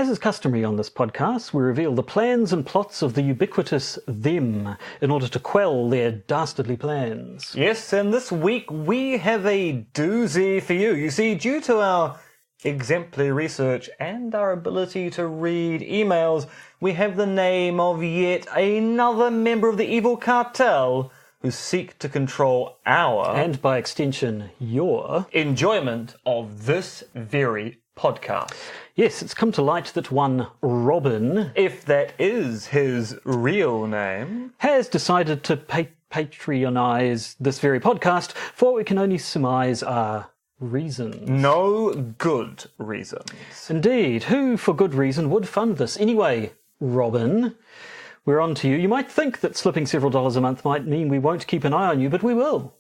As is customary on this podcast, we reveal the plans and plots of the ubiquitous them in order to quell their dastardly plans. Yes, and this week we have a doozy for you. You see, due to our exemplary research and our ability to read emails, we have the name of yet another member of the evil cartel who seek to control our, and by extension, your enjoyment of this very podcast. Yes, it's come to light that one Robin, if that is his real name, has decided to patronize this very podcast for what we can only surmise are reasons. No good reasons. Indeed. Who, for good reason, would fund this? Anyway, Robin, we're on to you. You might think that slipping several dollars a month might mean we won't keep an eye on you, but we will.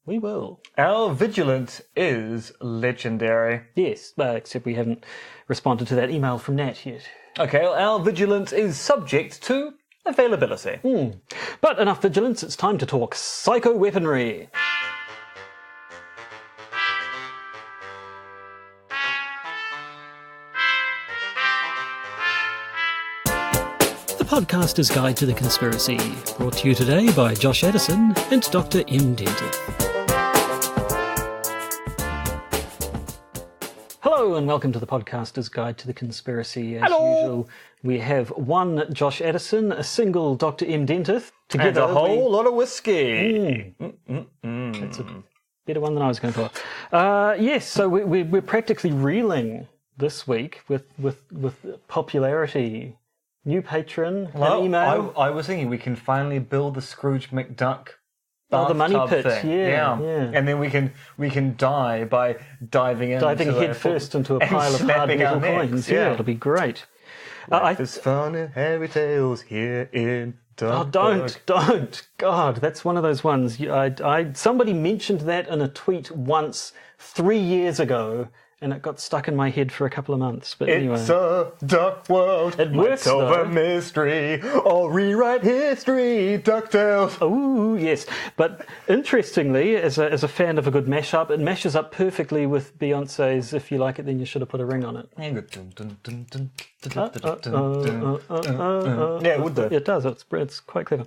We will. Our vigilance is legendary. Yes, except we haven't responded to that email from Nat yet. Okay, well, our vigilance is subject to availability. But enough vigilance, it's time to talk psycho-weaponry. The Podcaster's Guide to the Conspiracy, brought to you today by Josh Addison and Dr. M. Dentith. Hello and welcome to the Podcaster's Guide to the Conspiracy. As usual, we have one Josh Addison, a single Dr. M. Dentith. Together, and a whole lot of whiskey. That's a better one than I was going for. Yes, so we're practically reeling this week with popularity. New patron, an email. I was thinking we can finally build the Scrooge McDuck the money pit, thing. Yeah. And then we can die by diving head first into a pile of hard metal coins. Yeah, it'll be great. There's fun and heavy tales here in Dunkirk. Don't. God, that's one of those ones. Somebody mentioned that in a tweet once 3 years ago, and it got stuck in my head for a couple of months. But anyway, it's a dark world. It works, solve a mystery or rewrite history. DuckTales. Oh yes, but interestingly, as a fan of a good mashup, it mashes up perfectly with Beyonce's "If You Like It, Then You Should Have Put a Ring on It." Yeah, it would do. It does. It's quite clever.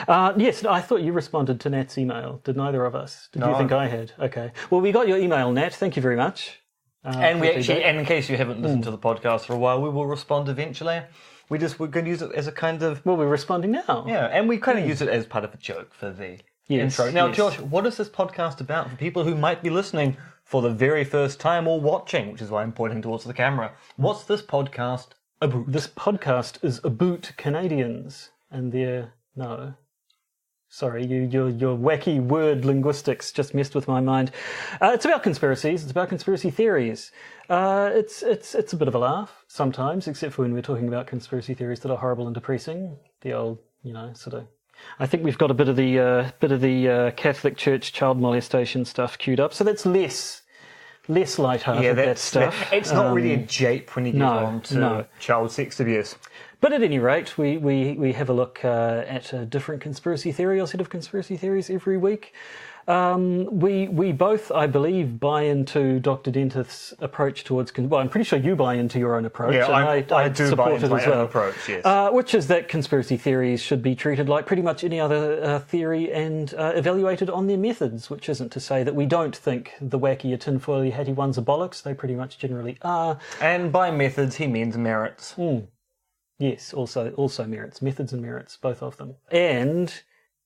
Yes, I thought you responded to Nat's email. Did neither of us? Did you think I had? Okay. Well, we got your email, Nat. Thank you very much. And in case you haven't listened to the podcast for a while, we will respond eventually. We're going to use it as a kind of... Well, we're responding now. Yeah, and we kind of use it as part of a joke for the intro. Now, Josh, what is this podcast about for people who might be listening for the very first time or watching, which is why I'm pointing towards the camera? What's this podcast about? This podcast is about Canadians and their... No. Sorry, your wacky word linguistics just messed with my mind. It's about conspiracies. It's about conspiracy theories. It's a bit of a laugh sometimes, except for when we're talking about conspiracy theories that are horrible and depressing. The old, sort of. I think we've got a bit of the Catholic Church child molestation stuff queued up, so that's less lighthearted. That stuff. It's not really a jape when you get on to child sex abuse. But at any rate, we have a look at a different conspiracy theory or set of conspiracy theories every week. We both, I believe, buy into Dr. Dentith's approach towards... Well, I'm pretty sure you buy into your own approach. Yeah, and I do support buy into it my as well. own approach, yes. Which is that conspiracy theories should be treated like pretty much any other theory and evaluated on their methods, which isn't to say that we don't think the wacky or tinfoily hatty ones are bollocks. They pretty much generally are. And by methods, he means merits. Yes, also merits. Methods and merits, both of them. And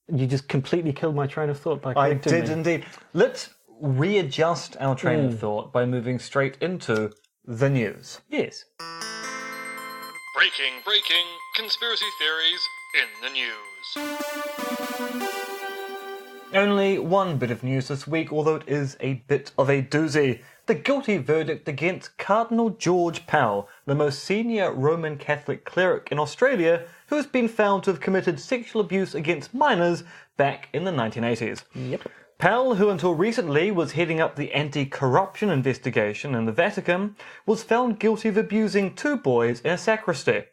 you just completely killed my train of thought by correcting me. I did indeed. Let's readjust our train of thought by moving straight into the news. Yes. Breaking conspiracy theories in the news. Only one bit of news this week, although it is a bit of a doozy. The guilty verdict against Cardinal George Pell, the most senior Roman Catholic cleric in Australia, who has been found to have committed sexual abuse against minors back in the 1980s. Yep. Pell, who until recently was heading up the anti-corruption investigation in the Vatican, was found guilty of abusing 2 boys in a sacristy.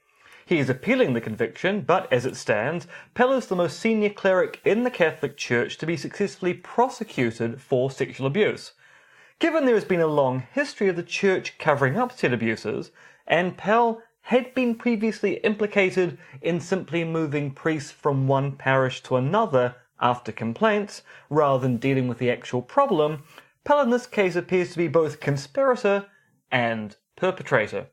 He is appealing the conviction, but as it stands, Pell is the most senior cleric in the Catholic Church to be successfully prosecuted for sexual abuse. Given there has been a long history of the Church covering up said abuses, and Pell had been previously implicated in simply moving priests from one parish to another after complaints, rather than dealing with the actual problem, Pell in this case appears to be both conspirator and perpetrator.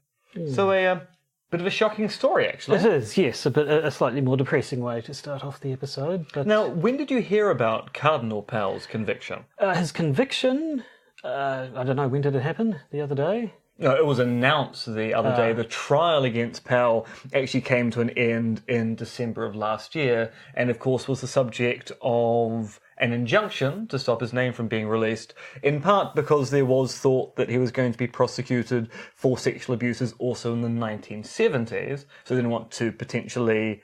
So a bit of a shocking story, actually. It is, yes, a slightly more depressing way to start off the episode. But Now, when did you hear about Cardinal Pell's conviction? his conviction, I don't know, when did it happen? The other day? No, it was announced the other day. The trial against Pell actually came to an end in December of last year, and of course was the subject of an injunction to stop his name from being released, in part because there was thought that he was going to be prosecuted for sexual abuses also in the 1970s, so they didn't want to potentially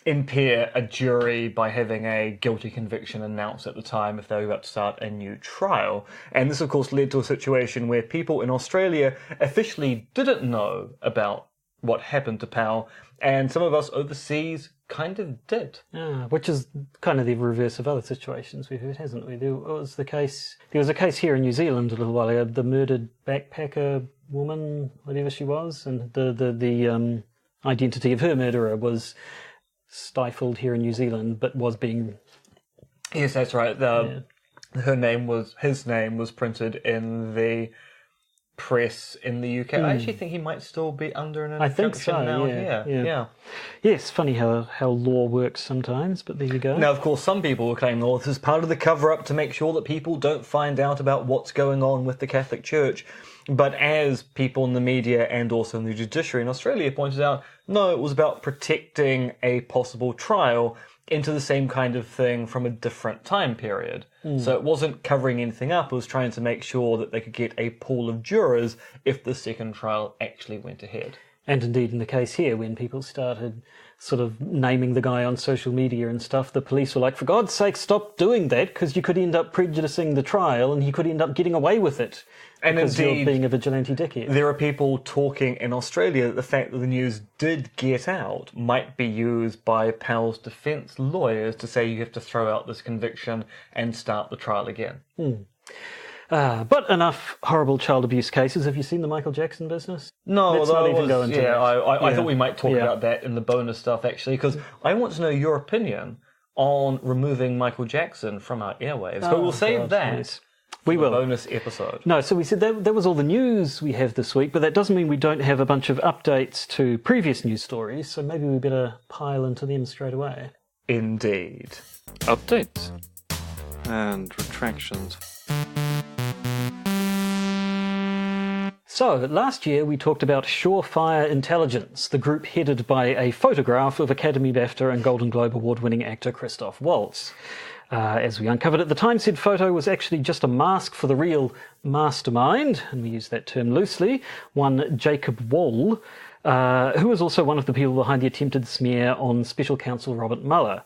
impair a jury by having a guilty conviction announced at the time if they were about to start a new trial. And this, of course, led to a situation where people in Australia officially didn't know about what happened to Pell, and some of us overseas kind of did. Which is kind of the reverse of other situations we've had, hasn't we? There was a case here in New Zealand a little while ago, the murdered backpacker woman, whatever she was, and the identity of her murderer was stifled here in New Zealand, but was being... Yes, that's right. His name was printed in the press in the UK. I actually think he might still be under an injunction now. Yeah. Yes, funny how law works sometimes, but there you go. Now, of course, some people will claim, oh, this is part of the cover-up to make sure that people don't find out about what's going on with the Catholic Church. But as people in the media and also in the judiciary in Australia pointed out, no, it was about protecting a possible trial into the same kind of thing from a different time period. So it wasn't covering anything up, it was trying to make sure that they could get a pool of jurors if the second trial actually went ahead. And indeed, in the case here, when people started sort of naming the guy on social media and stuff, the police were like, for God's sake, stop doing that, because you could end up prejudicing the trial and he could end up getting away with it. And because indeed, you're being a vigilante dickhead. There are people talking in Australia that the fact that the news did get out might be used by Pell's defence lawyers to say you have to throw out this conviction and start the trial again. But enough horrible child abuse cases. Have you seen the Michael Jackson business? No, Let's not even go into that. I thought we might talk about that in the bonus stuff, actually, because I want to know your opinion on removing Michael Jackson from our airwaves. But we'll save that. Yes. We will. Bonus episode. No, so we said that was all the news we have this week, but that doesn't mean we don't have a bunch of updates to previous news stories, so maybe we better pile into them straight away. Indeed. Updates and retractions. So, last year we talked about Surefire Intelligence, the group headed by a photograph of Academy BAFTA and Golden Globe Award-winning actor Christoph Waltz. As we uncovered at the time, said photo was actually just a mask for the real mastermind, and we use that term loosely, one Jacob Wohl, who was also one of the people behind the attempted smear on Special Counsel Robert Mueller.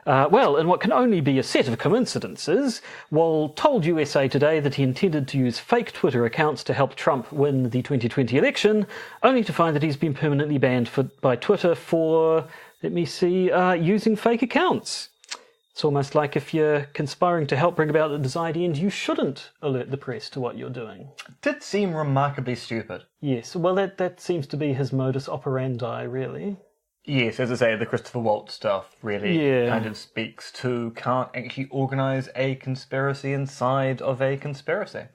Well, in what can only be a set of coincidences, Wohl told USA Today that he intended to use fake Twitter accounts to help Trump win the 2020 election, only to find that he's been permanently banned by Twitter for, using fake accounts. It's almost like if you're conspiring to help bring about the desired end, you shouldn't alert the press to what you're doing. Did seem remarkably stupid. Yes, well, that seems to be his modus operandi, really. Yes, as I say, the Christopher Waltz stuff really kind of speaks to can't actually organise a conspiracy inside of a conspiracy.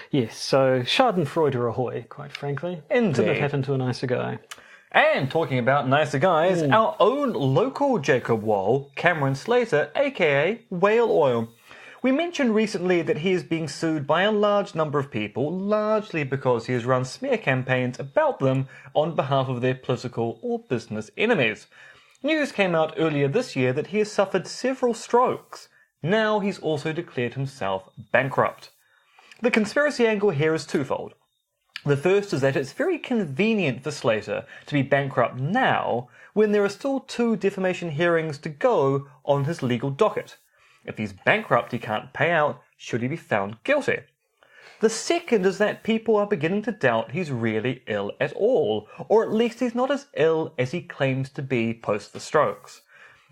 Yes, so Schadenfreude ahoy, quite frankly. Indeed. Couldn't have happened to a nicer guy. And talking about nicer guys, our own local Jacob Wohl, Cameron Slater, aka Whale Oil. We mentioned recently that he is being sued by a large number of people, largely because he has run smear campaigns about them on behalf of their political or business enemies. News came out earlier this year that he has suffered several strokes. Now he's also declared himself bankrupt. The conspiracy angle here is twofold. The first is that it's very convenient for Slater to be bankrupt now when there are still 2 defamation hearings to go on his legal docket. If he's bankrupt, he can't pay out should he be found guilty. The second is that people are beginning to doubt he's really ill at all, or at least he's not as ill as he claims to be post the strokes.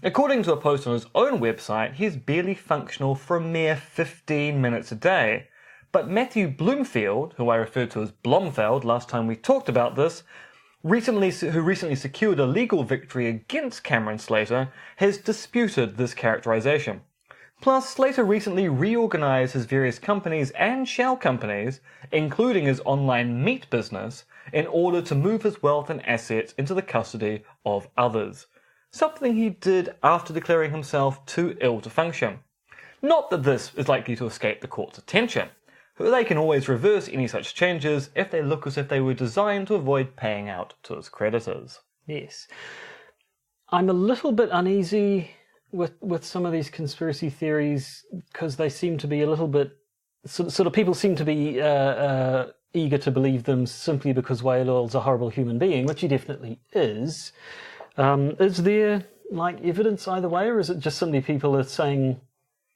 According to a post on his own website, he's barely functional for a mere 15 minutes a day. But Matthew Bloomfield, who I referred to as Blomfeld last time we talked about this, who recently secured a legal victory against Cameron Slater, has disputed this characterization. Plus, Slater recently reorganized his various companies and shell companies, including his online meat business, in order to move his wealth and assets into the custody of others. Something he did after declaring himself too ill to function. Not that this is likely to escape the court's attention. They can always reverse any such changes if they look as if they were designed to avoid paying out to his creditors. Yes. I'm a little bit uneasy with some of these conspiracy theories because they seem to be a little bit... Sort of people seem to be eager to believe them simply because whale oil's a horrible human being, which he definitely is. Is there, evidence either way, or is it just simply people are saying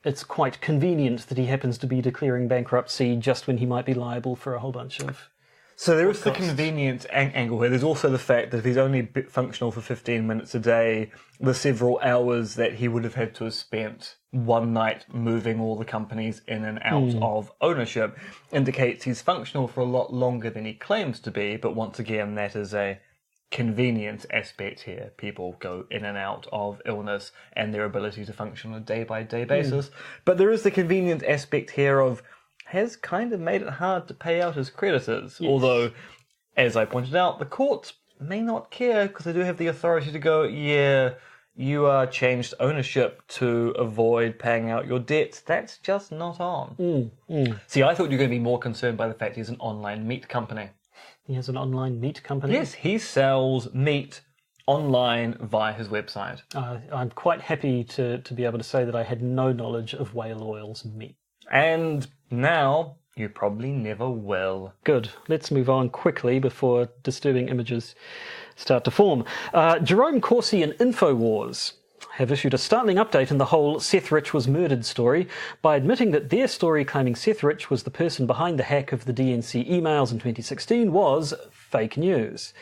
it's quite convenient that he happens to be declaring bankruptcy just when he might be liable for a whole bunch of... So there is the convenience angle here. There's also the fact that if he's only functional for 15 minutes a day, the several hours that he would have had to have spent one night moving all the companies in and out of ownership indicates he's functional for a lot longer than he claims to be. But once again, that is a convenience aspect here. People go in and out of illness and their ability to function on a day-by-day basis. But there is the convenience aspect here of has kind of made it hard to pay out his creditors. Yes. Although, as I pointed out, the courts may not care because they do have the authority to go, yeah, you changed ownership to avoid paying out your debts. That's just not on. See, I thought you were going to be more concerned by the fact he's an online meat company. He has an online meat company? Yes, he sells meat online via his website. I'm quite happy to be able to say that I had no knowledge of whale oil's meat. And now you probably never will. Good. Let's move on quickly before disturbing images start to form. Jerome Corsi and InfoWars have issued a startling update in the whole Seth Rich was murdered story by admitting that their story claiming Seth Rich was the person behind the hack of the DNC emails in 2016 was fake news.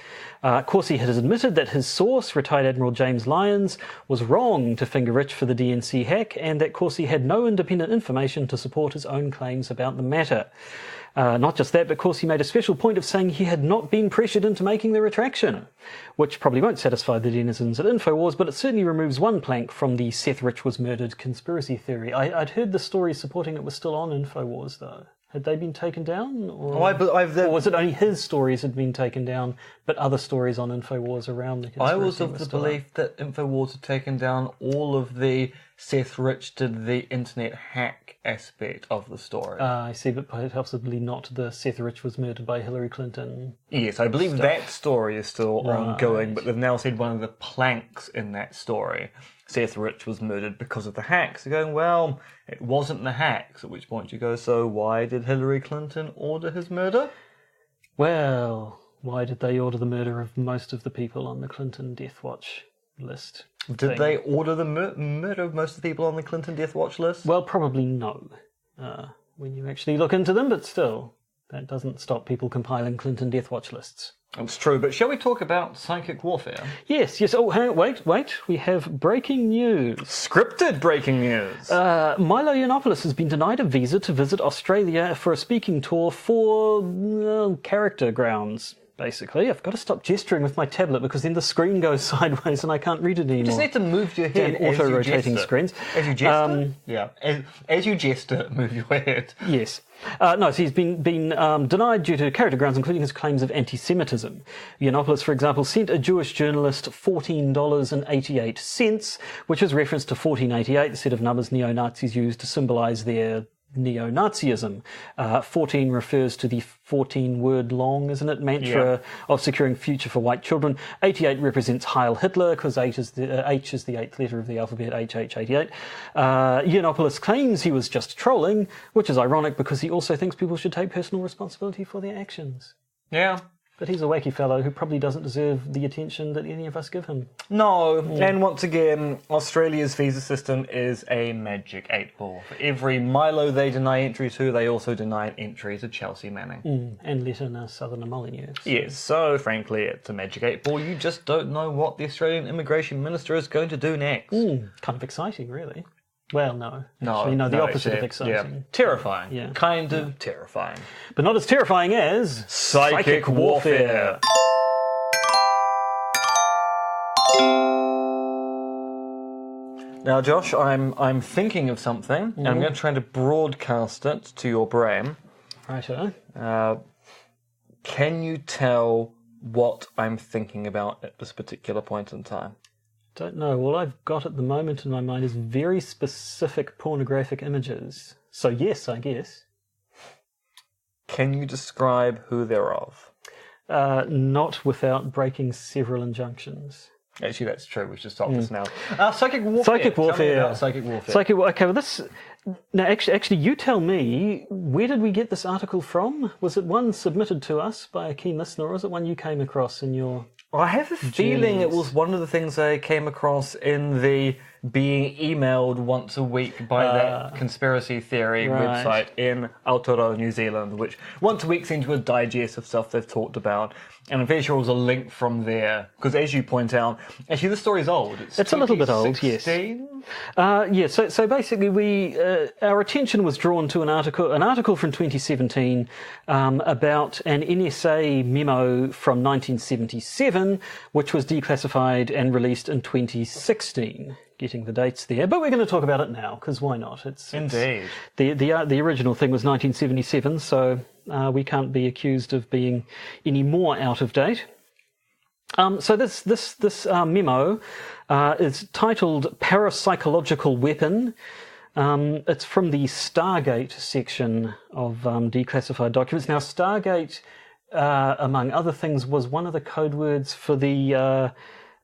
Corsi has admitted that his source, Retired Admiral James Lyons, was wrong to finger Rich for the DNC hack and that Corsi had no independent information to support his own claims about the matter. Not just that, but Corsi made a special point of saying he had not been pressured into making the retraction, which probably won't satisfy the denizens at InfoWars, but it certainly removes one plank from the Seth Rich was murdered conspiracy theory. I'd heard the story supporting it was still on InfoWars, though. Had they been taken down? Or was it only his stories had been taken down, but other stories on InfoWars around the conspiracy I was of the belief that InfoWars had taken down all of the Seth Rich did the internet hack aspect of the story. I see, but possibly not the Seth Rich was murdered by Hillary Clinton. Yes, I believe that story is still ongoing, but they've now said one of the planks in that story, Seth Rich was murdered because of the hacks. They're going, well, it wasn't the hacks, at which point you go, so why did Hillary Clinton order his murder? Well, why did they order the murder of most of the people on the Clinton Death Watch list? Did they order the murder of most of the people on the Clinton Death Watch list? Well, probably no, when you actually look into them, but still, that doesn't stop people compiling Clinton Death Watch lists. That's true, but shall we talk about psychic warfare? Yes. Oh, hang on, wait. We have breaking news. Scripted breaking news. Milo Yiannopoulos has been denied a visa to visit Australia for a speaking tour for character grounds. Basically, I've got to stop gesturing with my tablet because then the screen goes sideways and I can't read it anymore. You just need to move your head as auto-rotating screens. As you gesture? Yeah. As you gesture, move your head. Yes. No, so he's been denied due to character grounds, including his claims of anti-Semitism. Yiannopoulos, for example, sent a Jewish journalist $14.88, which is reference to 1488, the set of numbers neo-Nazis used to symbolise their neo-Nazism. 14 refers to the 14-word long, isn't it, mantra of securing future for white children. 88 represents Heil Hitler, because H is the 8th letter of the alphabet, HH88. Yiannopoulos claims he was just trolling, which is ironic because he also thinks people should take personal responsibility for their actions. Yeah. But he's a wacky fellow who probably doesn't deserve the attention that any of us give him. No, and once again, Australia's visa system is a magic 8-ball. For every Milo they deny entry to, they also deny entry to Chelsea Manning. And let in Southerner Molyneux. Yes, so frankly, it's a magic 8-ball. You just don't know what the Australian Immigration Minister is going to do next. Kind of exciting, really. Well, no. Actually, no, the opposite of exciting. Yeah. Terrifying. Yeah. Kind of terrifying. But not as terrifying as Psychic Warfare. Now, Josh, I'm thinking of something, and I'm going to try to broadcast it to your brain. Righto. Can you tell what I'm thinking about at this particular point in time? Don't know. All I've got at the moment in my mind is very specific pornographic images. So yes, I guess. Can you describe who they're of? Not without breaking several injunctions. Actually, that's true. We should stop this now. Psychic warfare. Psychic warfare. Tell me about psychic warfare. Okay, well, this... Now, actually, you tell me, where did we get this article from? Was it one submitted to us by a keen listener, or was it one you came across in your... I have a feeling it was one of the things I came across in the being emailed once a week by that conspiracy theory website in Aotearoa, New Zealand, which once a week seems to a digest of stuff they've talked about. And I'm very sure it was a link from there. Because as you point out, actually this story's old. It's a little bit old, yes. So basically our attention was drawn to an article from 2017 about an NSA memo from 1977, which was declassified and released in 2016. Getting the dates there, but we're going to talk about it now because why not? Indeed. The original thing was 1977, so we can't be accused of being any more out of date. So this memo is titled "Parapsychological Weapon." It's from the Stargate section of declassified documents. Now, Stargate, among other things, was one of the code words for the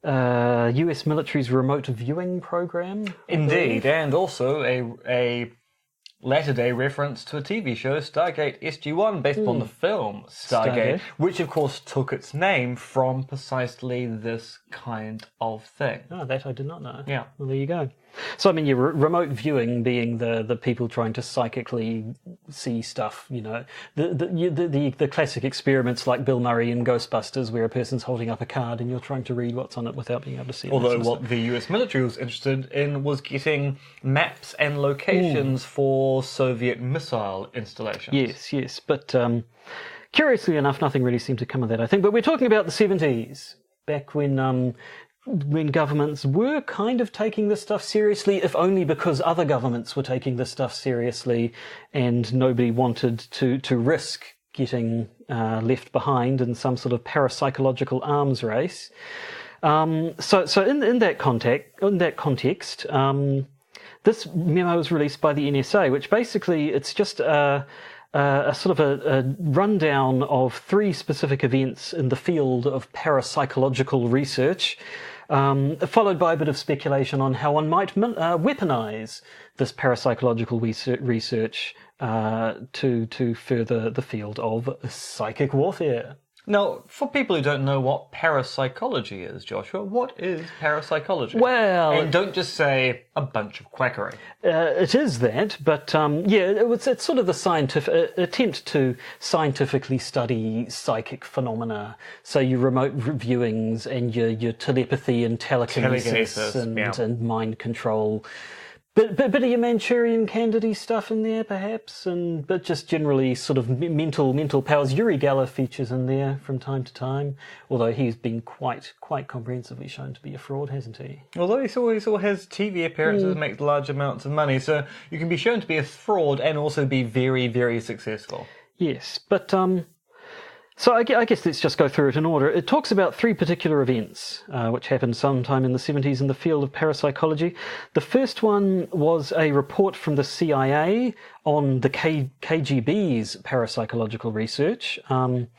US military's remote viewing program. Indeed, and also a latter-day reference to a TV show, Stargate SG-1, based upon the film Stargate, which of course took its name from precisely this kind of thing. Oh, that I did not know. Yeah. Well, there you go. So, I mean, remote viewing being the people trying to psychically see stuff, you know, the classic experiments like Bill Murray in Ghostbusters, where a person's holding up a card and you're trying to read what's on it without being able to see it. Although what the US military was interested in was getting maps and locations for Soviet missile installations. Yes. But curiously enough, nothing really seemed to come of that, I think. But we're talking about the 70s, back when governments were kind of taking this stuff seriously, if only because other governments were taking this stuff seriously and nobody wanted to risk getting left behind in some sort of parapsychological arms race. So in that context, this memo was released by the NSA, which basically it's just a sort of a rundown of 3 specific events in the field of parapsychological research, followed by a bit of speculation on how one might weaponize this parapsychological research to further the field of psychic warfare. Now, for people who don't know what parapsychology is, Joshua, what is parapsychology? Well... And don't just say a bunch of quackery. It is that, but it's sort of the scientific attempt to scientifically study psychic phenomena. So your remote viewings and your telepathy and telekinesis and mind control. Bit of your Manchurian Candidate stuff in there, perhaps, but just generally sort of mental powers. Uri Geller features in there from time to time, although he's been quite comprehensively shown to be a fraud, hasn't he? Although he still has TV appearances and makes large amounts of money, so you can be shown to be a fraud and also be very, very successful. Yes, but so I guess let's just go through it in order. It talks about 3 particular events which happened sometime in the 70s in the field of parapsychology. The first one was a report from the CIA on the KGB's parapsychological research. And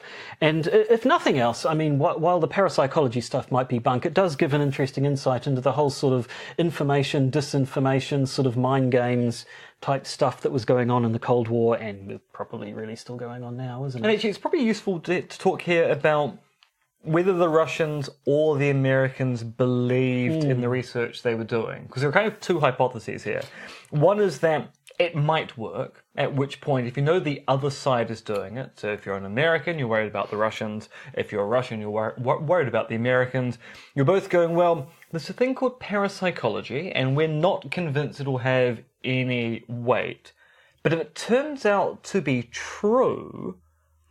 if nothing else, I mean, while the parapsychology stuff might be bunk, it does give an interesting insight into the whole sort of information, disinformation, sort of mind games type stuff that was going on in the Cold War and probably really still going on now, isn't it? And actually, it's probably useful to talk here about whether the Russians or the Americans believed in the research they were doing. Because there are kind of 2 hypotheses here. One is that it might work, at which point, if you know the other side is doing it, so if you're an American, you're worried about the Russians. If you're a Russian, you're worried about the Americans. You're both going, well, there's a thing called parapsychology, and we're not convinced it'll have any weight. But if it turns out to be true,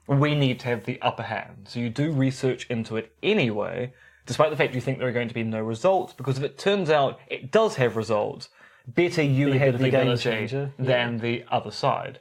we need to have the upper hand. So you do research into it anyway despite the fact you think there are going to be no results, because if it turns out it does have results, better you have the ability than the other side.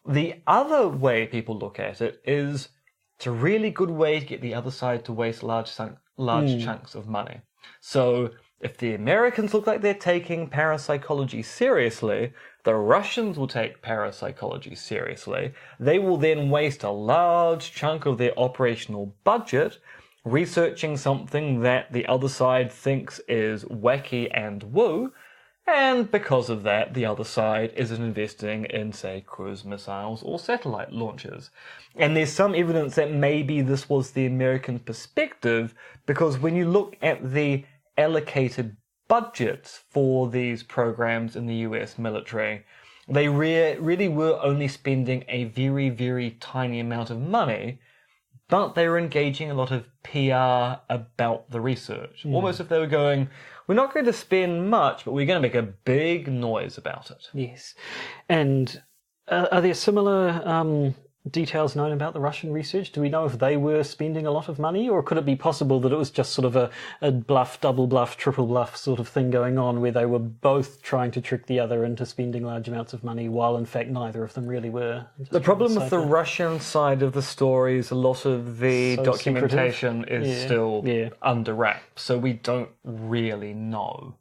The other way people look at it is it's a really good way to get the other side to waste large chunks of money. So if the Americans look like they're taking parapsychology seriously, the Russians will take parapsychology seriously. They will then waste a large chunk of their operational budget researching something that the other side thinks is wacky and woo, and because of that, the other side isn't investing in, say, cruise missiles or satellite launches. And there's some evidence that maybe this was the American perspective, because when you look at the allocated budgets for these programs in the US military, they really were only spending a very, very tiny amount of money, but they were engaging a lot of PR about the research. Almost if they were going, we're not going to spend much, but we're going to make a big noise about it. Yes. And are there similar details known about the Russian research? Do we know if they were spending a lot of money, or could it be possible that it was just sort of a bluff, double bluff, triple bluff sort of thing going on, where they were both trying to trick the other into spending large amounts of money, while in fact neither of them really were? The problem with the Russian side of the story is a lot of the documentation is still under wraps, so we don't really know.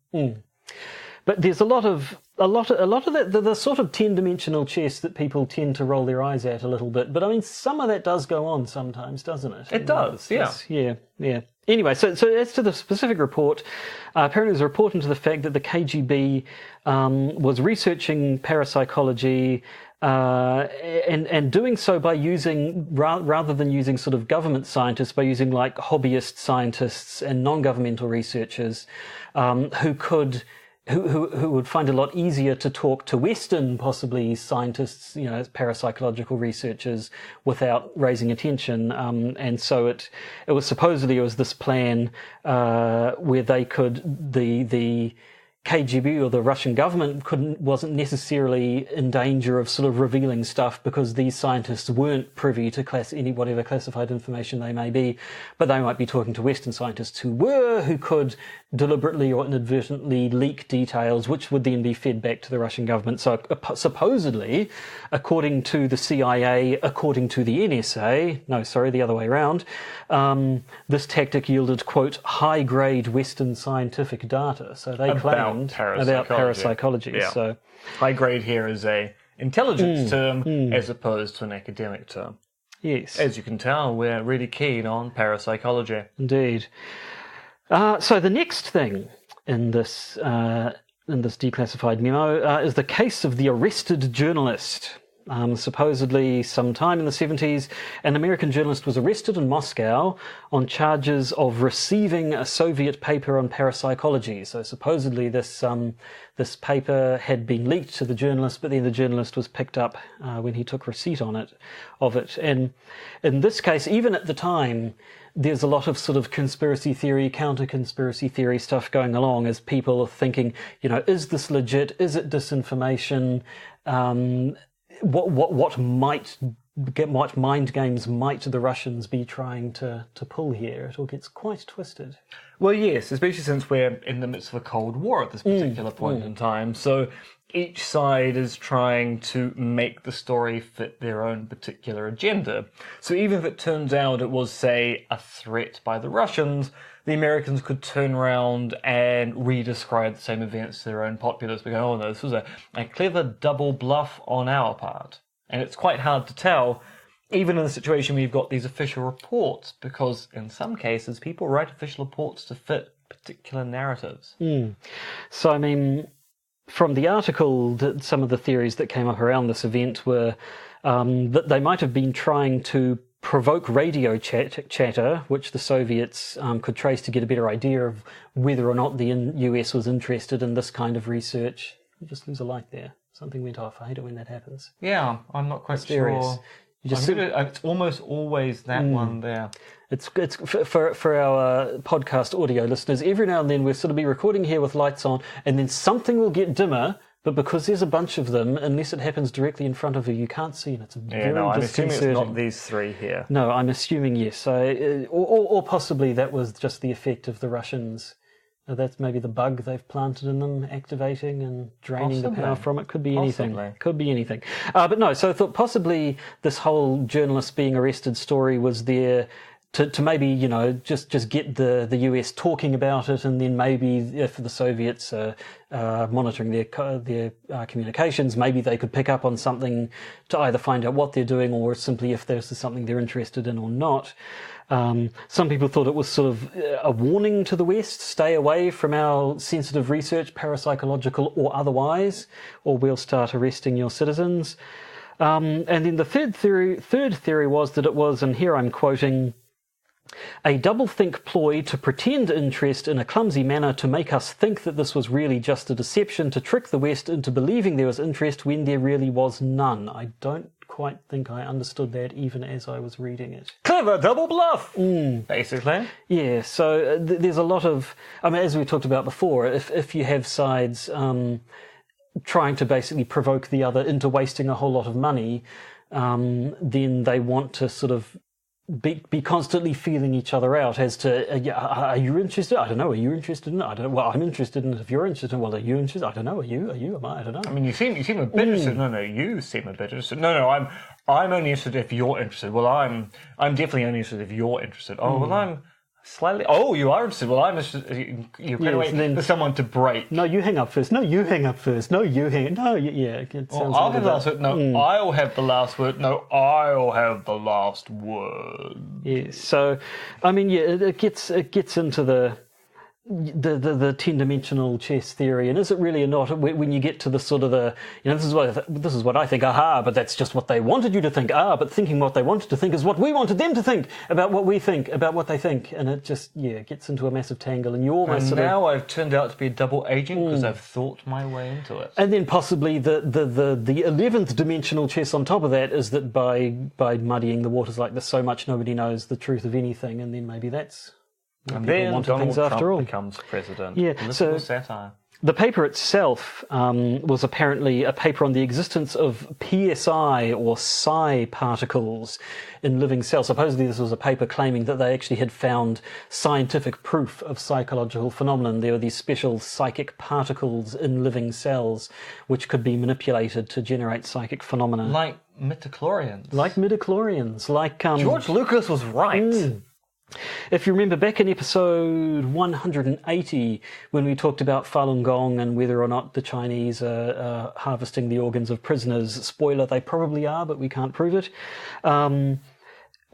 But there's a lot of that, the sort of 10-dimensional chess that people tend to roll their eyes at a little bit. But I mean, some of that does go on sometimes, doesn't it? It does, yeah. Yeah. Anyway, so as to the specific report, apparently it was a report into the fact that the KGB was researching parapsychology and doing so by using, rather than using sort of government scientists, by using like hobbyist scientists and non-governmental researchers who would find it a lot easier to talk to Western, possibly scientists, parapsychological researchers, without raising attention. And so it was supposedly this plan where they could the KGB or the Russian government wasn't necessarily in danger of sort of revealing stuff, because these scientists weren't privy to whatever classified information they may be, but they might be talking to Western scientists who could deliberately or inadvertently leak details, which would then be fed back to the Russian government. So supposedly, according to the CIA, according to the NSA, the other way around, this tactic yielded, quote, high-grade Western scientific data. So they claimed about parapsychology. Yeah. So high grade here is a intelligence term as opposed to an academic term. Yes. As you can tell, we're really keen on parapsychology. Indeed. So the next thing in this declassified memo is the case of the arrested journalist. Supposedly, sometime in the 70s, an American journalist was arrested in Moscow on charges of receiving a Soviet paper on parapsychology. So supposedly this paper had been leaked to the journalist, but then the journalist was picked up when he took receipt of it. And in this case, even at the time, there's a lot of sort of conspiracy theory, counter-conspiracy theory stuff going along, as people are thinking, is this legit? Is it disinformation? What mind games might the Russians be trying to pull here? It all gets quite twisted. Well, yes, especially since we're in the midst of a Cold War at this particular point in time. So each side is trying to make the story fit their own particular agenda. So even if it turns out it was, say, a threat by the Russians, the Americans could turn around and re-describe the same events to their own populace. They go, oh no, this was a clever double bluff on our part. And it's quite hard to tell, even in the situation where you've got these official reports, because in some cases people write official reports to fit particular narratives. So, I mean, from the article, some of the theories that came up around this event were that they might have been trying to provoke radio chatter, which the Soviets could trace to get a better idea of whether or not the US was interested in this kind of research. You just lose a light there. Something went off. I hate it when that happens. Yeah, I'm not quite sure. It's almost always that one there. It's for our podcast audio listeners, every now and then we'll sort of be recording here with lights on, and then something will get dimmer, But because there's a bunch of them, unless it happens directly in front of you, you can't see, and it's very I'm assuming it's disconcerting. not these three here. No, I'm assuming yes. Or possibly that was just the effect of the Russians. That's maybe the bug they've planted in them, activating and draining the power from it. Could be anything. Could be anything. But no, so I thought possibly this whole journalist being arrested story was there to maybe, you know, just get the US talking about it, and then maybe if the Soviets are monitoring their communications, maybe they could pick up on something to either find out what they're doing or simply if this is something they're interested in or not. Some people thought it was sort of a warning to the West, stay away from our sensitive research, parapsychological or otherwise, or we'll start arresting your citizens. And then the third theory was that it was, and here I'm quoting, a doublethink ploy to pretend interest in a clumsy manner to make us think that this was really just a deception to trick the West into believing there was interest when there really was none. I don't quite think I understood that even as I was reading it. Clever double bluff, basically. Yeah, so there's a lot of, I mean, as we talked about before, if you have sides trying to basically provoke the other into wasting a whole lot of money, then they want to sort of be constantly feeling each other out as to, are you interested? I don't know. Are you interested in it? I don't know. Well, I'm interested in it if you're interested. Well, are you interested? I don't know. Are you? Am I? I don't know. I mean, you seem a bit interested. No, you seem a bit interested. No, I'm only interested if you're interested. Well, I'm definitely only interested if you're interested. Oh, well, I'm slightly. Oh, you are interested. Well, I'm interested. You're kind of waiting for someone to break. No, you hang up first. No, you hang up first. No, you hang. No, yeah. Well, I'll have the last word. No, I'll have the last word. No, I'll have the last word. Yeah. So, I mean, yeah, it gets into the 10-dimensional chess theory, and is it really or not? When you get to the sort of this is what I think. Aha! But that's just what they wanted you to think. But thinking what they wanted to think is what we wanted them to think about what we think about what they think, and it just gets into a massive tangle, and you almost. And now I've turned out to be a double agent because I've thought my way into it. And then possibly the 11th dimensional chess on top of that is that by muddying the waters like this so much, nobody knows the truth of anything, and then maybe that's. And then Donald Trump becomes president. Yeah, so satire. The paper itself was apparently a paper on the existence of PSI or psi particles in living cells. Supposedly this was a paper claiming that they actually had found scientific proof of psychological phenomenon. There were these special psychic particles in living cells which could be manipulated to generate psychic phenomena. Like midichlorians. Like George Lucas was right. If you remember back in episode 180, when we talked about Falun Gong and whether or not the Chinese are harvesting the organs of prisoners, spoiler, they probably are, but we can't prove it.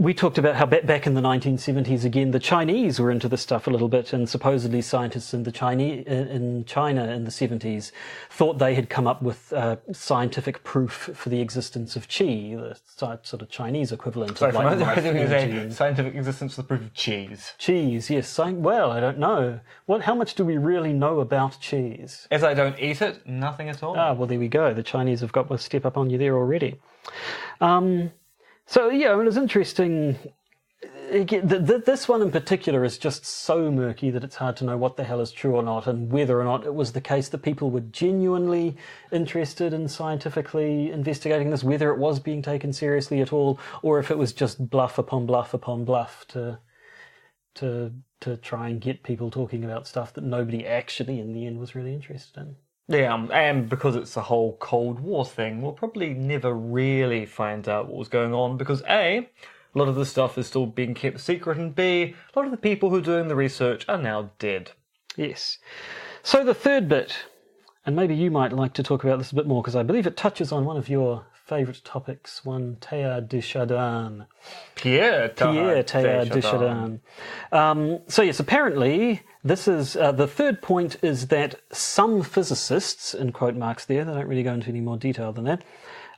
We talked about how back in the 1970s, again, the Chinese were into this stuff a little bit, and supposedly scientists in China in the 70s thought they had come up with scientific proof for the existence of qi, the sort of Chinese equivalent of like scientific existence for the proof of cheese. Cheese, yes. Well, I don't know. How much do we really know about cheese? As I don't eat it, nothing at all. Well, there we go. The Chinese have got a step up on you there already. So, yeah, I mean, it's interesting. This one in particular is just so murky that it's hard to know what the hell is true or not, and whether or not it was the case that people were genuinely interested in scientifically investigating this, whether it was being taken seriously at all, or if it was just bluff upon bluff upon bluff to try and get people talking about stuff that nobody actually, in the end, was really interested in. Yeah, and because it's a whole Cold War thing, we'll probably never really find out what was going on because A, a lot of the stuff is still being kept secret, and B, a lot of the people who are doing the research are now dead. Yes. So the third bit, and maybe you might like to talk about this a bit more because I believe it touches on one of your favourite topics, one Teilhard de Chardin. Pierre Teilhard de Chardin. So yes, apparently this is the third point is that some physicists, in quote marks there, they don't really go into any more detail than that,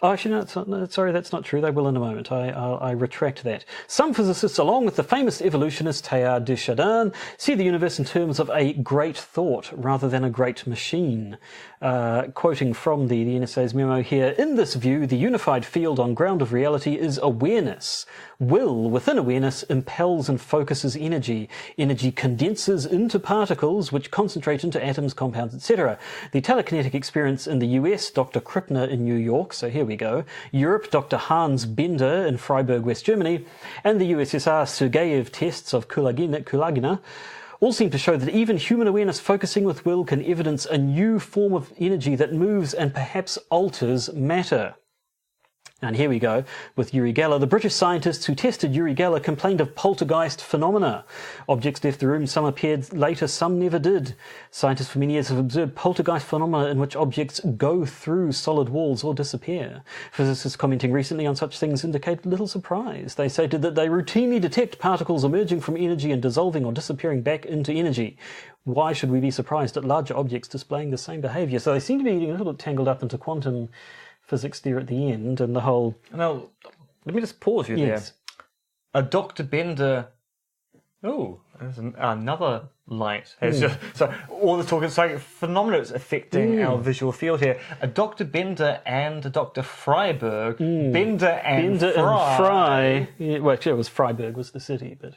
Oh, actually, no, sorry, that's not true. They will in a moment. I retract that. Some physicists, along with the famous evolutionist Teilhard de Chardin, see the universe in terms of a great thought rather than a great machine. Quoting from the NSA's memo here, in this view, the unified field on ground of reality is awareness. Will, within awareness, impels and focuses energy. Energy condenses into particles, which concentrate into atoms, compounds, etc. The telekinetic experience in the US, Dr. Krippner in New York, so here we go. Europe, Dr. Hans Bender in Freiburg, West Germany, and the USSR Sergeyev tests of Kulagina all seem to show that even human awareness focusing with will can evidence a new form of energy that moves and perhaps alters matter. And here we go with Uri Geller. The British scientists who tested Uri Geller complained of poltergeist phenomena. Objects left the room, some appeared later, some never did. Scientists for many years have observed poltergeist phenomena in which objects go through solid walls or disappear. Physicists commenting recently on such things indicate little surprise. They stated that they routinely detect particles emerging from energy and dissolving or disappearing back into energy. Why should we be surprised at larger objects displaying the same behaviour? So they seem to be getting a little bit tangled up into quantum physics there at the end, and the whole... Now, let me just pause you there. Dr. Bender... Oh, there's another light. So all the talk is like phenomena that's affecting our visual field here. A Dr. Bender and a Dr. Freiberg. Bender and Fry. Yeah, well, actually, it was Freiburg was the city, but...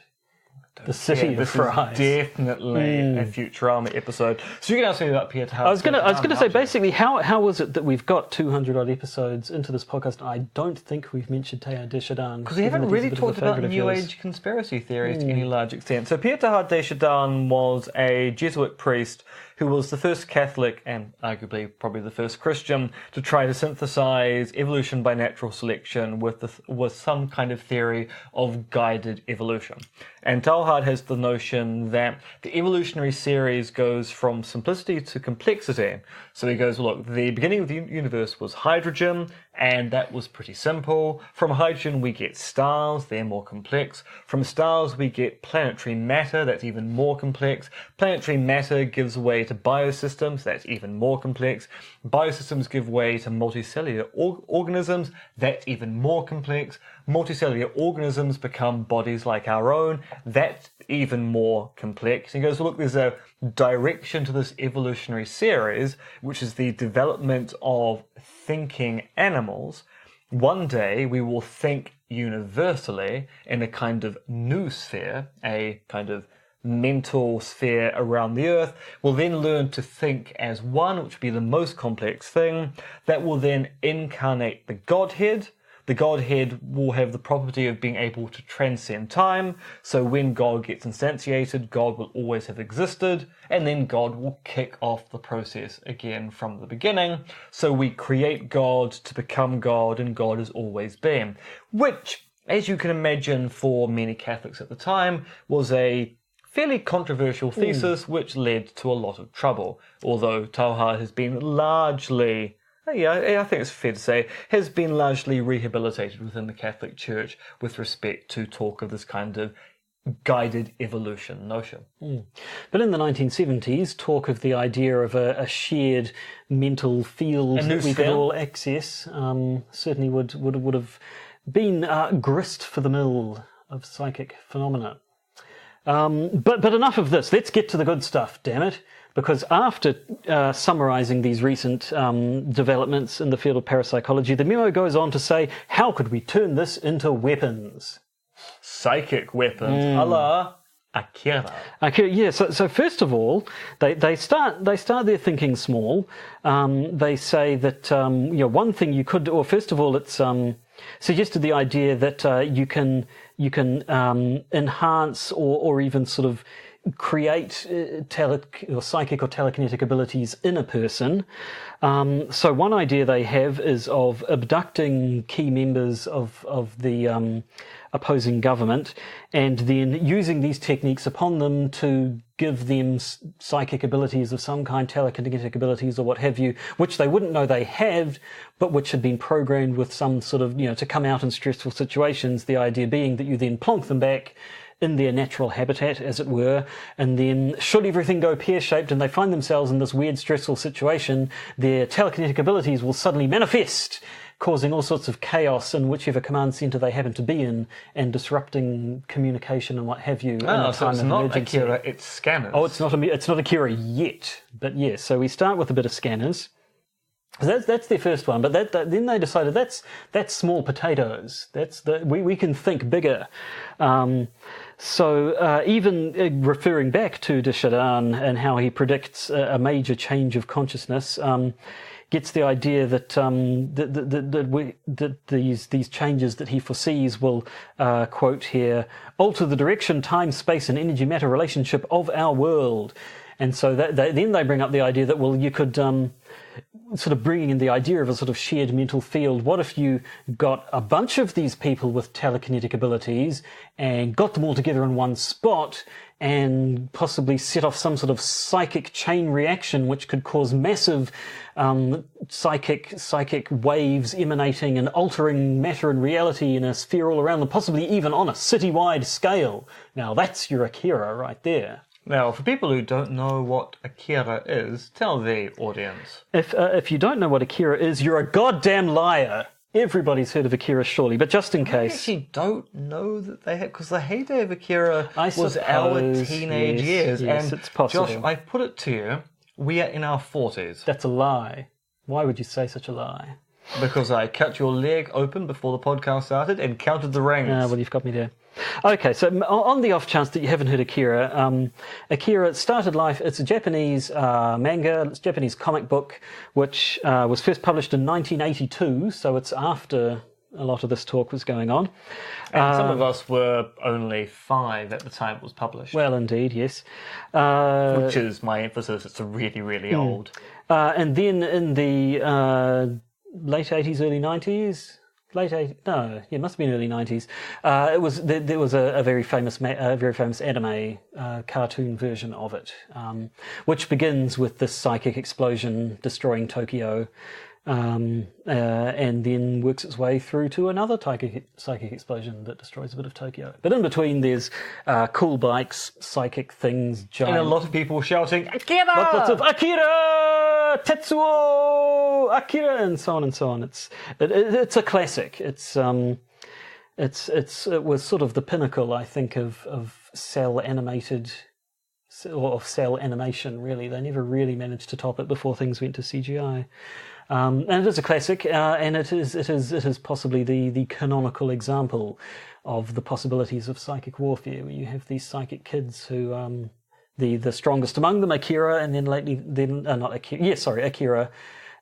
The city of fries. Definitely a Futurama episode. So you can ask me about Peter Hart. I was going to say, basically, how was it that we've got 200 odd episodes into this podcast and I don't think we've mentioned Teilhard de Chardin? Because we haven't really talked about New Age conspiracy theories to any large extent. So Peter Teilhard de Chardin was a Jesuit priest who was the first Catholic and arguably probably the first Christian to try to synthesize evolution by natural selection with some kind of theory of guided evolution. And Teilhard has the notion that the evolutionary series goes from simplicity to complexity. So he goes, look, the beginning of the universe was hydrogen, and that was pretty simple. From hydrogen we get stars, they're more complex. From stars we get planetary matter, that's even more complex. Planetary matter gives way to biosystems, that's even more complex. Biosystems give way to multicellular organisms, that's even more complex. Multicellular organisms become bodies like our own, that's even more complex. He goes, look, there's a direction to this evolutionary series, which is the development of thinking animals. One day we will think universally in a kind of noosphere, a kind of mental sphere around the earth. We'll then learn to think as one, which will be the most complex thing. That will then incarnate the Godhead. The Godhead will have the property of being able to transcend time. So when God gets instantiated, God will always have existed. And then God will kick off the process again from the beginning. So we create God to become God, and God has always been. Which, as you can imagine, for many Catholics at the time, was a fairly controversial thesis, which led to a lot of trouble. Although Teilhard has been largely... I think it's fair to say, has been largely rehabilitated within the Catholic Church with respect to talk of this kind of guided evolution notion. But in the 1970s, talk of the idea of a shared mental field that we could all access certainly would have been grist for the mill of psychic phenomena. But enough of this. Let's get to the good stuff, damn it. Because after summarising these recent developments in the field of parapsychology, the memo goes on to say, how could we turn this into weapons? Psychic weapons, a la Akira. Yeah, so first of all, they start their thinking small. They say that one thing you could, or first of all, it's suggested the idea that you can enhance or even sort of create psychic or telekinetic abilities in a person. So one idea they have is of abducting key members of the opposing government and then using these techniques upon them to give them psychic abilities of some kind, telekinetic abilities or what have you, which they wouldn't know they have, but which had been programmed with some sort of, to come out in stressful situations, the idea being that you then plonk them back in their natural habitat, as it were, and then should everything go pear-shaped and they find themselves in this weird stressful situation, their telekinetic abilities will suddenly manifest, causing all sorts of chaos in whichever command center they happen to be in, and disrupting communication and what have you. In a so time it's of not emergency. Akira, it's scanners. Oh, it's not Akira yet, but yes. So we start with a bit of scanners. That's their first one, but then they decided that's small potatoes. We can think bigger. So even referring back to de Chardin and how he predicts a major change of consciousness, gets the idea that that these changes that he foresees will, quote here, alter the direction, time, space, and energy matter relationship of our world. And so then they bring up the idea that, well, you could sort of bringing in the idea of a sort of shared mental field. What if you got a bunch of these people with telekinetic abilities and got them all together in one spot and possibly set off some sort of psychic chain reaction which could cause massive psychic waves emanating and altering matter and reality in a sphere all around them, possibly even on a citywide scale. Now that's your Akira right there. Now, for people who don't know what Akira is, tell the audience. If you don't know what Akira is, you're a goddamn liar. Everybody's heard of Akira, surely, but just in case. I actually don't know that they have, because the heyday of Akira I was suppose, our teenage years. Yes, and it's possible. Josh, I put it to you, we are in our 40s. That's a lie. Why would you say such a lie? Because I cut your leg open before the podcast started and counted the rings. Well, you've got me there. Okay, so on the off chance that you haven't heard Akira, Akira started life, it's a Japanese manga, it's a Japanese comic book, which was first published in 1982, so it's after a lot of this talk was going on. And some of us were only 5 at the time it was published. Well, indeed, yes. Which is my emphasis, it's really, really old. And then in the late 80s, early 90s... it must have been early 90s. There was a very famous anime cartoon version of it, which begins with this psychic explosion destroying Tokyo, and then works its way through to another psychic explosion that destroys a bit of Tokyo. But in between, there's cool bikes, psychic things, giant... And a lot of people shouting, Akira! Lots of Akira! Tetsuo! Akira! And so on and so on. It's a classic. It was sort of the pinnacle, I think, of cell animated... or of cell animation, really. They never really managed to top it before things went to CGI. And it is a classic, and it is possibly the canonical example of the possibilities of psychic warfare, where you have these psychic kids who, the strongest among them, Akira, and then Akira,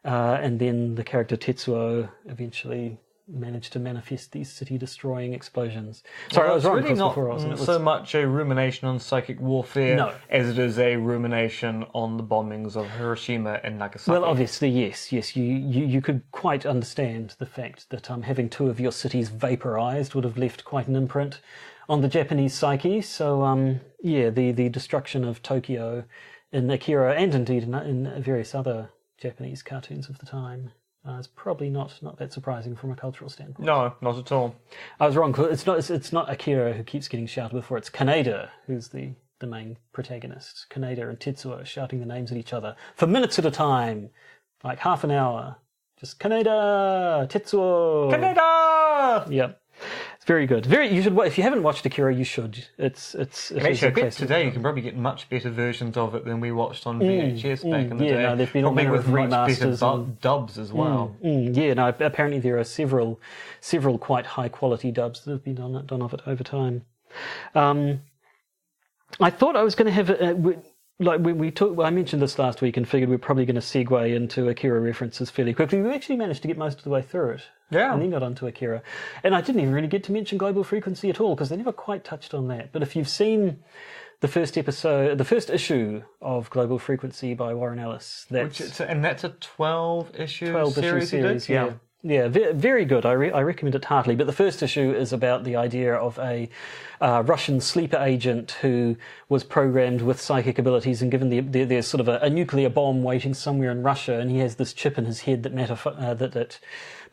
and then the character Tetsuo eventually managed to manifest these city-destroying explosions. Sorry, I was wrong. It's really not so much a rumination on psychic warfare as it is a rumination on the bombings of Hiroshima and Nagasaki. Well, obviously, yes. You could quite understand the fact that having 2 of your cities vaporized would have left quite an imprint on the Japanese psyche. So, the destruction of Tokyo in Akira, and indeed in various other Japanese cartoons of the time, is probably not that surprising from a cultural standpoint. No, not at all. I was wrong. It's not Akira who keeps getting shouted before. It's Kaneda who's the main protagonist. Kaneda and Tetsuo shouting the names at each other for minutes at a time, like half an hour. Just Kaneda, Tetsuo, Kaneda. Yep. It's very good. You should. If you haven't watched Akira, you should. It's actually, I bet today you can probably get much better versions of it than we watched on VHS back in the day. No, there's been probably all with much better remasters dubs as well. Apparently there are several quite high quality dubs that have been done of it over time. I thought I was going to have I mentioned this last week and figured we're probably going to segue into Akira references fairly quickly. We actually managed to get most of the way through it. Yeah. And then got onto Akira. And I didn't even really get to mention Global Frequency at all, because they never quite touched on that. But if you've seen the first issue of Global Frequency by Warren Ellis, that's a 12-issue series. Yeah. Yeah, very good. I recommend it heartily. But the first issue is about the idea of a Russian sleeper agent who was programmed with psychic abilities and given there's sort of a nuclear bomb waiting somewhere in Russia, and he has this chip in his head that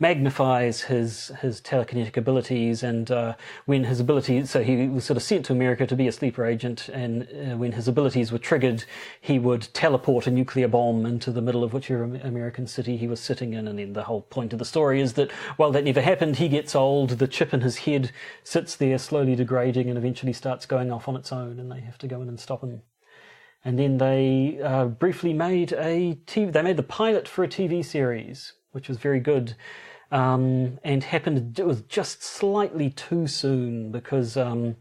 magnifies his telekinetic abilities, and when his abilities, so he was sort of sent to America to be a sleeper agent, and when his abilities were triggered, he would teleport a nuclear bomb into the middle of whichever American city he was sitting in, and then the whole point of the story story is that while that never happened, he gets old, the chip in his head sits there slowly degrading and eventually starts going off on its own, and they have to go in and stop him. And then they briefly made they made the pilot for a TV series, which was very good, and it was just slightly too soon because there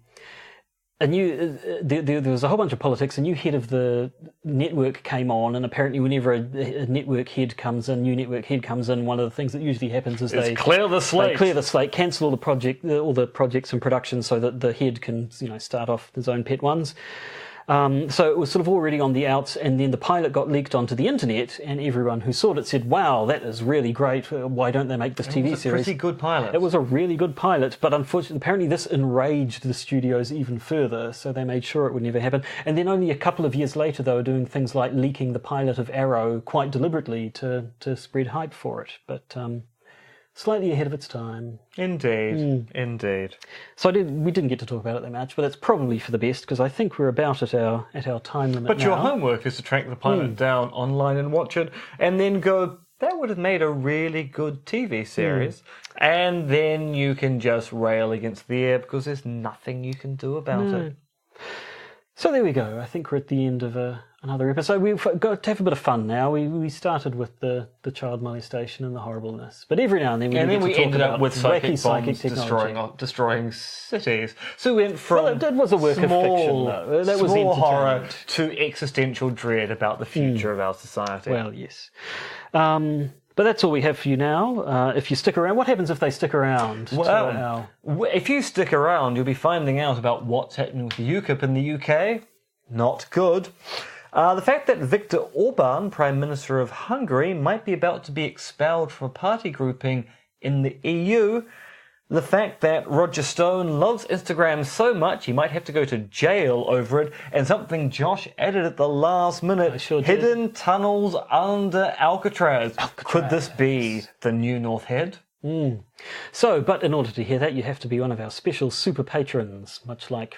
was a whole bunch of politics. A new head of the network came on, and apparently whenever a network head comes in, one of the things that usually happens is they clear the slate, cancel all the projects in production so that the head can start off his own pet ones. So it was sort of already on the outs, and then the pilot got leaked onto the internet, and everyone who saw it said, wow, that is really great. Why don't they make this TV series? It was a pretty good pilot. It was a really good pilot, but unfortunately, apparently this enraged the studios even further, so they made sure it would never happen. And then only a couple of years later, they were doing things like leaking the pilot of Arrow quite deliberately to spread hype for it. But slightly ahead of its time. Indeed. So we didn't get to talk about it that much, but that's probably for the best because I think we're about at our time limit. But now. Your homework is to track the pilot down online and watch it, and then go, that would have made a really good TV series. And then you can just rail against the air because there's nothing you can do about it. So there we go. I think we're at the end of another episode. We've got to have a bit of fun now. We started with the child molestation and the horribleness, but every now and then we ended up with psychic bombs destroying cities. So we went from that was a work of fiction, though. That was small horror to existential dread about the future of our society. Well, yes. But that's all we have for you now. If you stick around, what happens if they stick around? Well, if you stick around, you'll be finding out about what's happening with the UKIP in the UK. Not good. The fact that Viktor Orban, Prime Minister of Hungary, might be about to be expelled from a party grouping in the EU. The fact that Roger Stone loves Instagram so much he might have to go to jail over it, and something Josh added at the last minute, hidden tunnels under Alcatraz. Could this be the new North Head? So, but in order to hear that, you have to be one of our special super patrons, much like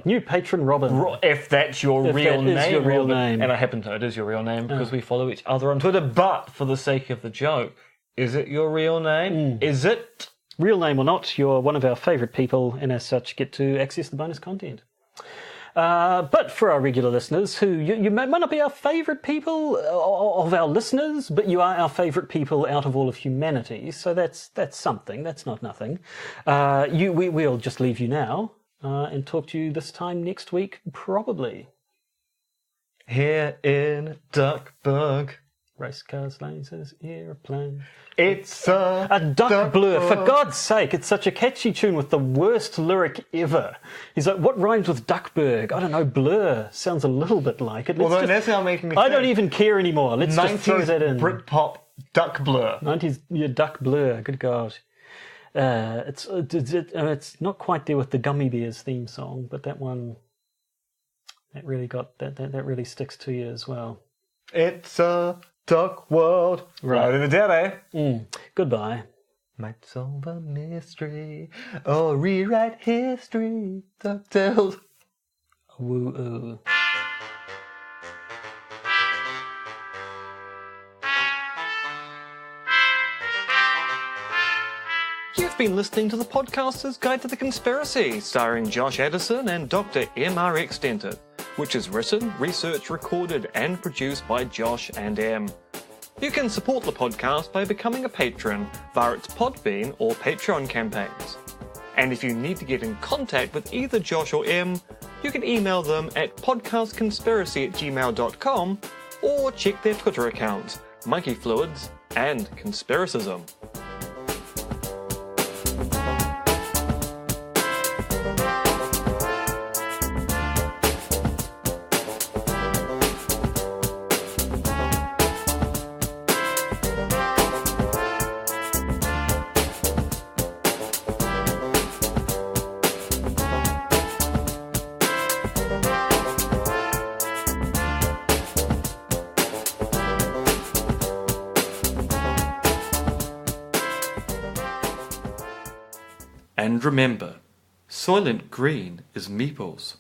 new patron Robin. If that's your real name. Is your real name. And I happen to know it is your real name because we follow each other on Twitter, but for the sake of the joke, is it your real name? Is it? Real name or not, you're one of our favourite people, and as such get to access the bonus content. But for our regular listeners, who you might not be our favourite people of our listeners, but you are our favourite people out of all of humanity, so that's something, that's not nothing. We'll just leave you now and talk to you this time next week, probably. Here in Duckburg. Race cars, lasers, airplane. It's a duck blur. For God's sake, it's such a catchy tune with the worst lyric ever. He's like, what rhymes with Duckburg? I don't know, blur. Sounds a little bit like it. Although that's now making me I don't even care anymore. Let's just throw that in. Britpop Duck Blur. 90s Duck Blur, good God. It's not quite there with the Gummy Bears theme song, but that one, that really really sticks to you as well. It's a duck world. Right in the dead, eh? Goodbye. Might solve a mystery or rewrite history. DuckTales. Woo-oo. You've been listening to the Podcaster's Guide to the Conspiracy, starring Josh Addison and Dr. MRX Denton, which is written, researched, recorded, and produced by Josh and M. You can support the podcast by becoming a patron via its Podbean or Patreon campaigns. And if you need to get in contact with either Josh or M, you can email them at podcastconspiracy@gmail.com or check their Twitter accounts, Monkey Fluids and Conspiracism. And remember, Soylent Green is Meeples.